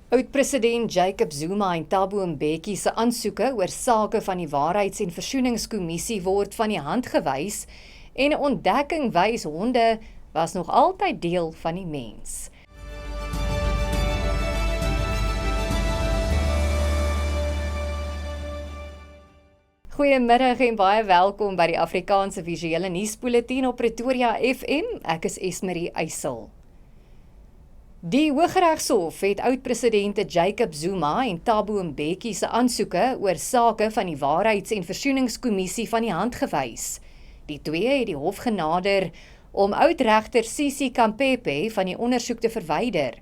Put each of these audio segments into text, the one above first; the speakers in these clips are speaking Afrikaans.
Oud-president Jacob Zuma en Thabo Mbeki se aansoeke oor sake van die Waarheids- en Versoeningskommissie word van die hand gewys en 'n ontdekking wys honde was nog altyd deel van die mens. Goeiemiddag en baie welkom by die Afrikaanse Visuele Nuusbulletin op Pretoria FM. Ek is Esmerie Eysel. Die Hooggeregshof het oud-presidente Jacob Zuma en Thabo Mbeki se aansoeke oor sake van die Waarheids- en Versoeningskommissie van die hand gewys. Die twee het die hof genader om oud-regter Sisi Kampepe van die ondersoek te verwyder.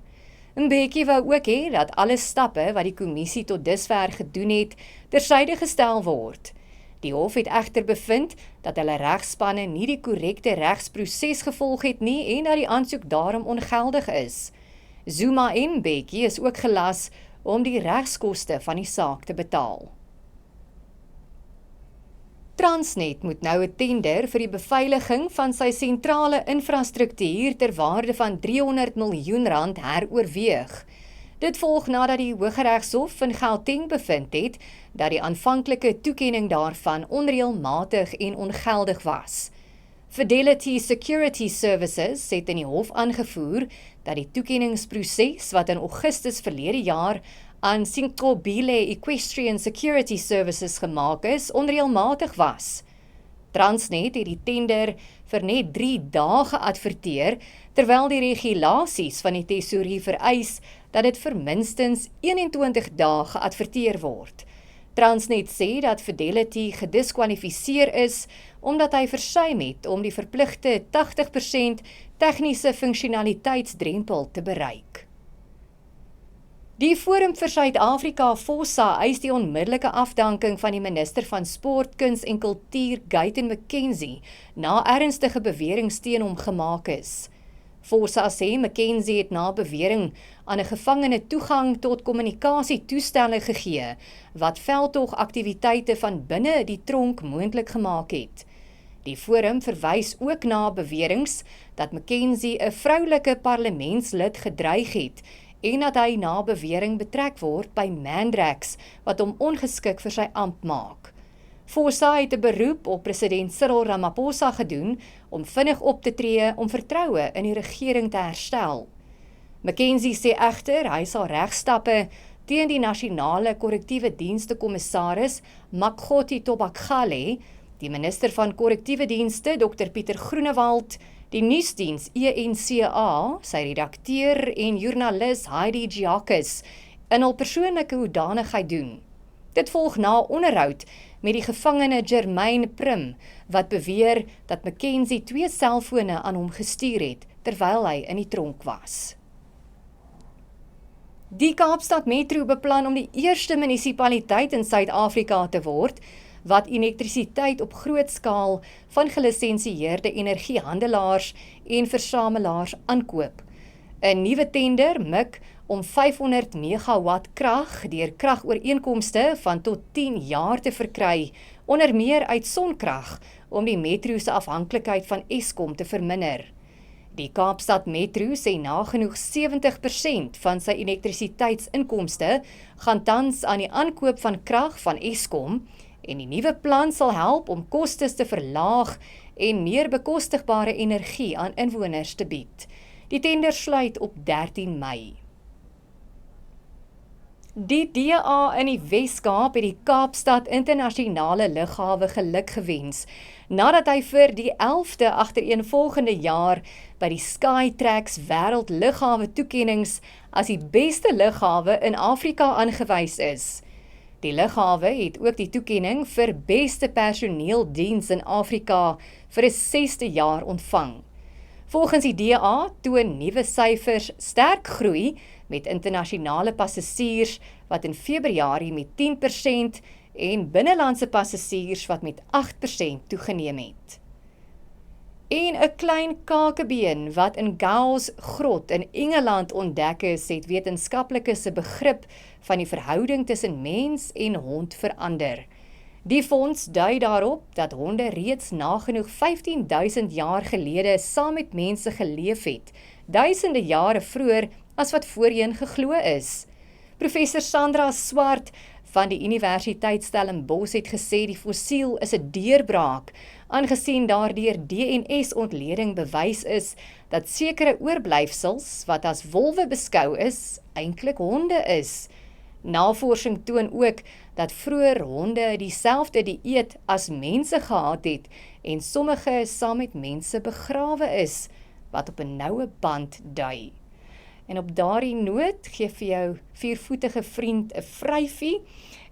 Mbeki wou ook hê dat alle stappe wat die kommissie tot dusver gedoen het, tersyde gestel word. Die hof het egter bevind dat hulle regspanne nie die korrekte regsproses gevolg het nie en dat die aansoek daarom ongeldig is. Zuma en Mbeki is ook gelas om die regskoste van die saak te betaal. Transnet moet nou 'n tender vir die beveiliging van sy sentrale infrastruktuur ter waarde van R300 miljoen heroorweeg. Dit volg nadat die Hooggeregshof in Gauteng bevind het dat die aanvanklike toekenning daarvan onreëlmatig en ongeldig was. Fidelity Security Services het in die hof aangevoer dat die toekenningsproses wat in Augustus verlede jaar aan Sinkobile Equestrian Security Services gemaak is, onreëlmatig was. Transnet het die tender vir net 3 dae geadverteer, terwyl die regulasies van die tesourie vereis dat dit vir minstens 21 dae geadverteer word. Transnet sê dat Fidelity gediskwalifiseer is omdat hy versuim het om die verpligte 80% tegniese funksionaliteitsdrempel te bereik. Die Forum vir Suid-Afrika, FOSA, eis die onmiddellike afdanking van die minister van Sport, Kuns en Kultuur, Guyton McKenzie, na ernstige beweringe teen hom gemaak is. FOSA sê McKenzie het na bewering aan 'n gevangene toegang tot kommunikasietoestelle gegee, wat veldtogaktiwiteite van binne die tronk moontlik gemaak het. Die forum verwys ook na beweringe dat McKenzie 'n vroulike parlementslid gedreig het en dat hy na bewering betrek word by Mandrax wat hom ongeskik vir sy ampt maak. FOSA het 'n beroep op president Cyril Ramaphosa gedoen om vinnig op te tree om vertroue in die regering te herstel. McKenzie sê egter hy sal regstappe teen die nasionale korrektiewe dienste kommissaris Makgothi Tobakgale, die minister van korrektiewe dienste Dr Pieter Groenewald, die nuusdiens ENCA, sy redakteur en joernalis Heidi Giacchus in hul persoonlike hoedanigheid doen. Dit volg na onderhoud met die gevangene Jermaine Prim, wat beweer dat McKenzie 2 selfone aan hom gestuur het, terwyl hy in die tronk was. Die Kaapstad Metro beplan om die eerste munisipaliteit in Suid-Afrika te word, wat elektrisiteit op groot skaal van gelisensieerde energiehandelaars en versamelaars aankoop. 'n Nuwe tender mik om 500 megawatt krag deur kragooreenkomste van tot 10 jaar te verkry, onder meer uit sonkrag, om die metro se afhanklikheid van Eskom te verminder. Die Kaapstad Metro sê nagenoeg 70% van sy elektrisiteitsinkomste gaan tans aan die aankoop van krag van Eskom, en die nuwe plan sal help om kostes te verlaag en meer bekostigbare energie aan inwoners te bied. Die tender sluit op 13 Mei. Die DA in die Wes-Kaap het die Kaapstad Internasionale Lughawe geluk gewens, nadat hy vir die 11de agtereenvolgende jaar by die Skytrax Wêreld Lughawe toekennings as die beste lughawe in Afrika aangewys is. Die lughawe het ook die toekenning vir beste personeeldiens in Afrika vir 'n 6de jaar ontvang. Volgens die DA toon nuwe syfers sterk groei met internasionale passasiers wat in Februarie met 10% en binnelandse passasiers wat met 8% toegeneem het. En 'n klein kakebeen wat in Gauls grot in Engeland ontdek is, het wetenskaplikes se begrip van die verhouding tussen mens en hond verander. Die fonds dui daarop dat honde reeds nagenoeg 15.000 jaar gelede saam met mense geleef het, duisende jare vroeër as wat voorheen geglo is. Professor Sandra Swart van die Universiteit Stellenbosch het gesê die fossiel is 'n deurbraak, aangesien daardeur DNS-ontleding bewys is dat sekere oorblyfsels wat as wolwe beskou is, eintlik honde is. Navorsing toon ook dat vroeër honde dieselfde dieet as mense gehad het en sommige saam met mense begrawe is, wat op 'n noue band dui. En op daardie noot gee vir jou viervoetige vriend 'n vryfie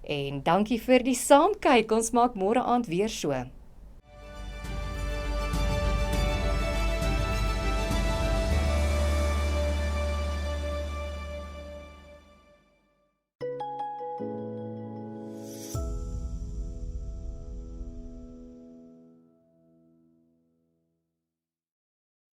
en dankie vir die saamkyk. Ons maak môre aand weer so.